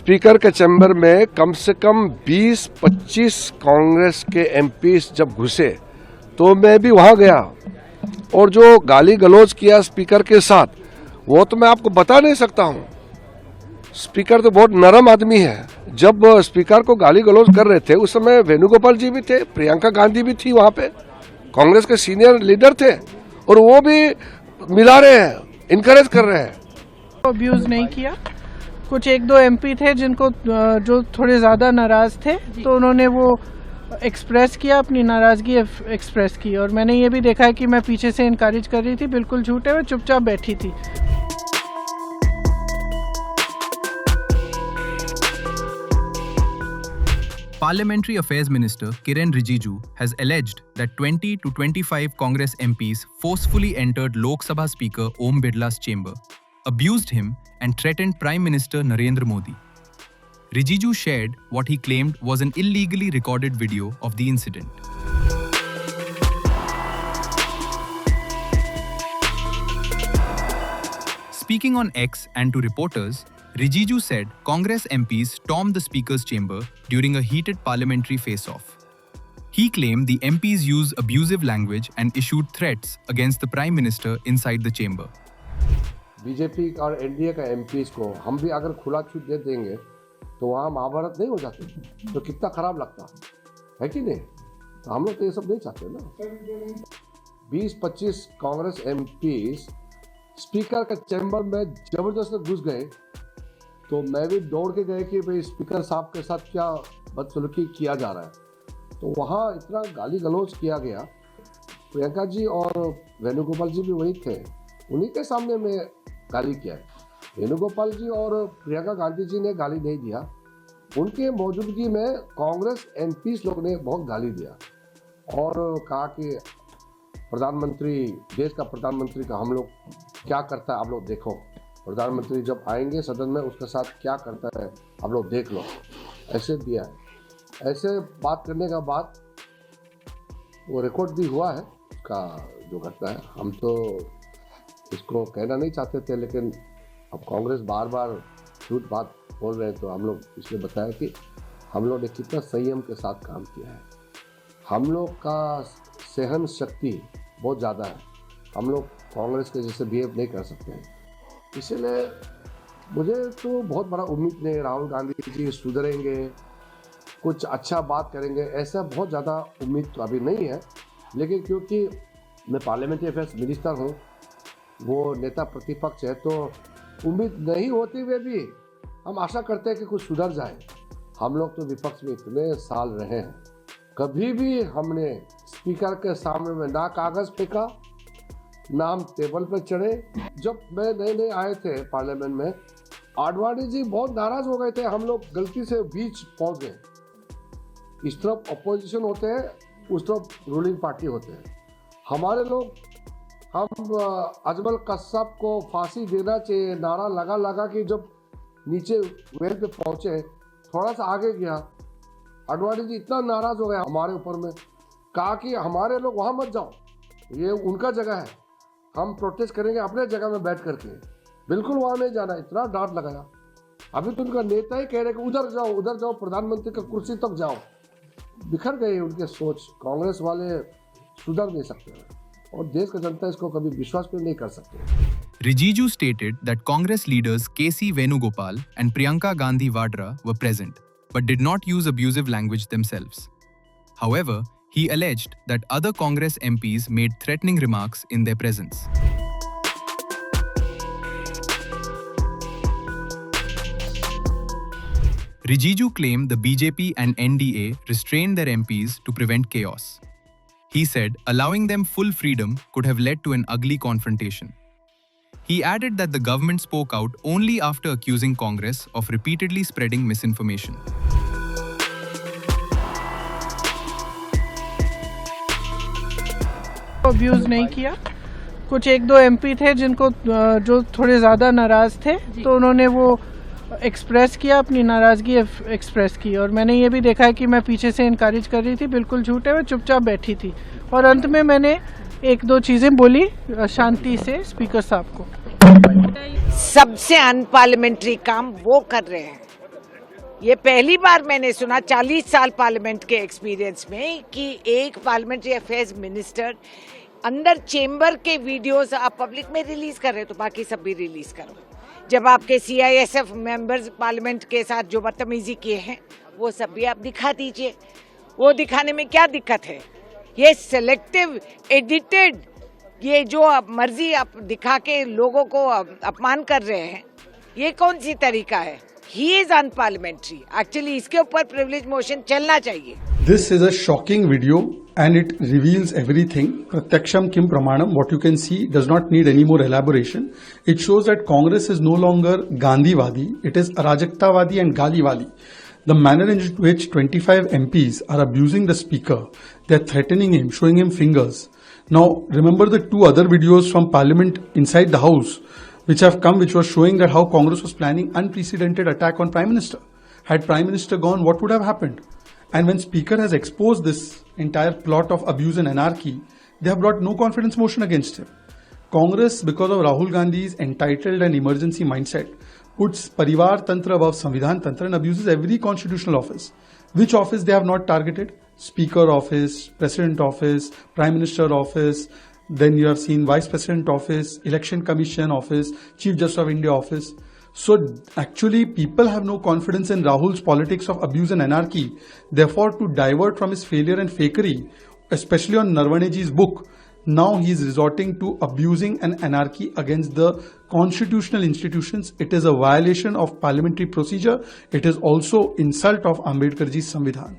Speaker के chamber में कम से कम 20-25 कांग्रेस के एमपीस जब घुसे तो मैं भी वहां गया और जो गाली गलौज किया स्पीकर के साथ वो तो मैं आपको बता नहीं सकता हूं। स्पीकर तो बहुत नरम आदमी है। जब स्पीकर को गाली गलौज कर रहे थे उस समय वेणुगोपाल जी भी थे, प्रियंका गांधी भी थी, वहां पे कांग्रेस के सीनियर लीडर थे और वो भी मिला रहे हैं, इनकरेज कर रहे हैं। अब्यूज नहीं किया। कुछ एक दो एमपी थे जिनको जो थोड़े ज्यादा नाराज थे तो उन्होंने वो एक्सप्रेस किया, अपनी नाराजगी एक्सप्रेस की और मैंने ये भी देखा है कि मैं पीछे से इनकरेज कर रही थी, बिल्कुल झूठे हुए चुपचाप बैठी थी। Parliamentary Affairs Minister Kiren Rijiju has alleged that 20 to 25 Congress MPs forcefully entered Lok Sabha Speaker Om Birla's chamber, abused him and threatened Prime Minister Narendra Modi. Rijiju shared what he claimed was an illegally recorded video of the incident. Speaking on X and to reporters, Rijiju said Congress MPs stormed the Speaker's chamber during a heated parliamentary face-off. He claimed the MPs used abusive language and issued threats against the Prime Minister inside the chamber. BJP और NDA का MPs को हम भी अगर खुला छूट दे देंगे तो वहाँ महाभारत नहीं हो जाती तो कितना खराब लगता है कि नहीं। तो हम लोग तो ये सब नहीं चाहते ना। 20-25 कांग्रेस एमपीस स्पीकर के चैम्बर में जबरदस्त घुस गए तो मैं भी दौड़ के गए कि भाई स्पीकर साहब के साथ क्या बदसलूकी किया जा रहा है। तो वहाँ इतना गाली गलौज किया गया। प्रियंका जी और वेणुगोपाल जी भी वही थे, उन्हीं के सामने में गाली किया है। वेणुगोपाल जी और प्रियंका गांधी जी ने गाली नहीं दिया, उनके मौजूदगी में कांग्रेस एमपीस लोग ने बहुत गाली दिया और कहा कि प्रधानमंत्री, देश का प्रधानमंत्री का हम लोग क्या करता है आप लोग देखो, प्रधानमंत्री जब आएंगे सदन में उसके साथ क्या करता है आप लोग देख लो, ऐसे दिया है। ऐसे बात करने का बाद वो रिकॉर्ड भी हुआ है उसका जो घटना है। हम तो इसको कहना नहीं चाहते थे लेकिन अब कांग्रेस बार बार झूठ बात बोल रहे हैं तो हम लोग इसलिए बताया कि हम लोग ने कितना संयम के साथ काम किया है। हम लोग का सहन शक्ति बहुत ज़्यादा है, हम लोग कांग्रेस के जैसे बिहेव नहीं कर सकते हैं। इसीलिए मुझे तो बहुत बड़ा उम्मीद नहीं, राहुल गांधी जी सुधरेंगे, कुछ अच्छा बात करेंगे, ऐसा बहुत ज़्यादा उम्मीद तो अभी नहीं है। लेकिन क्योंकि मैं पार्लियामेंट्री अफेयर्स मिनिस्टर हूँ, वो नेता प्रतिपक्ष है, तो उम्मीद नहीं होती हुए भी हम आशा करते हैं कि कुछ सुधर जाए। हम लोग तो विपक्ष में इतने साल रहे हैं, कभी भी हमने स्पीकर के सामने में ना कागज़ फेंका ना हम टेबल पर चढ़े। जब मैं नए आए थे पार्लियामेंट में, आडवाणी जी बहुत नाराज हो गए थे, हम लोग गलती से बीच पहुंच गए। इस तरफ अपोजिशन होते हैं, उस तरफ रूलिंग पार्टी होते हैं। हमारे लोग, हम अजमल कस्सब को फांसी देना चाहिए नारा लगा कि जब नीचे वेल पे पहुंचे, थोड़ा सा आगे गया, आडवाणी जी इतना नाराज हो गया हमारे ऊपर में, कहा कि हमारे लोग वहाँ मत जाओ, ये उनका जगह है, हम प्रोटेस्ट करेंगे अपने जगह में बैठ करके, बिल्कुल वहाँ नहीं जाना। इतना डांट लगाया। अभी तो उनका नेता ही कह रहे कि उधर जाओ, प्रधानमंत्री का कुर्सी तक जाओ। बिखर गए उनके सोच। कांग्रेस वाले सुधर नहीं सकते और देश का जनता इसको कभी विश्वास भी नहीं कर सकते। Rijiju stated that Congress leaders KC Venugopal and Priyanka Gandhi Vadra were present, but did not use abusive language themselves. However, he alleged that other Congress MPs made threatening remarks in their presence. Rijiju claimed the BJP and NDA restrained their MPs to prevent chaos. He said allowing them full freedom could have led to an ugly confrontation. He added that the government spoke out only after accusing Congress of repeatedly spreading misinformation. Abuse नहीं किया। कुछ एक दो MP थे जिनको जो थोड़े ज़्यादा नाराज थे तो उन्होंने वो एक्सप्रेस किया, अपनी नाराज़गी एक्सप्रेस की और मैंने ये भी देखा है कि मैं पीछे से इनकरेज कर रही थी, बिल्कुल झूठे हुए चुपचाप बैठी थी और अंत में मैंने एक दो चीज़ें बोली शांति से स्पीकर साहब को। सबसे अनपार्लियामेंट्री काम वो कर रहे हैं ये पहली बार मैंने सुना 40 साल पार्लियामेंट के एक्सपीरियंस में कि एक पार्लियामेंट्री अफेयर्स मिनिस्टर अंदर चेंबर के वीडियोस आप पब्लिक में रिलीज कर रहे हो तो बाकी सब भी रिलीज करो। जब आपके CISF मेंबर्स पार्लियामेंट के साथ जो बदतमीजी किए हैं वो सब भी आप दिखा दीजिए। वो दिखाने में क्या दिक्कत है? ये सिलेक्टिव एडिटेड ये जो आप मर्जी आप दिखा के लोगों को अपमान कर रहे हैं, ये कौन सी तरीका है? He is unparliamentary. Actually, इसके ऊपर privilege motion चलना चाहिए। This is a shocking video and it reveals everything. Pratyaksham Kim Pramanam, what you can see does not need any more elaboration. It shows that Congress is no longer Gandhiwadi, it is Arajaktawadi and Galiwali. The manner in which 25 MPs are abusing the speaker, they're threatening him, showing him fingers. Now, remember the two other videos from Parliament inside the House, which have come, which was showing that how Congress was planning unprecedented attack on Prime Minister. Had Prime Minister gone, what would have happened? And when Speaker has exposed this entire plot of abuse and anarchy, they have brought no confidence motion against him. Congress, because of Rahul Gandhi's entitled and emergency mindset, puts Parivar Tantra above Samvidhan Tantra and abuses every constitutional office. Which office they have not targeted? Speaker office, President office, Prime Minister office, then you have seen Vice President office, Election Commission office, Chief Justice of India office. So actually people have no confidence in Rahul's politics of abuse and anarchy. Therefore, to divert from his failure and fakery, especially on Narvaneji's book, now he is resorting to abusing and anarchy against the constitutional institutions. It is a violation of parliamentary procedure. It is also insult of Ambedkarji's Samvidhan.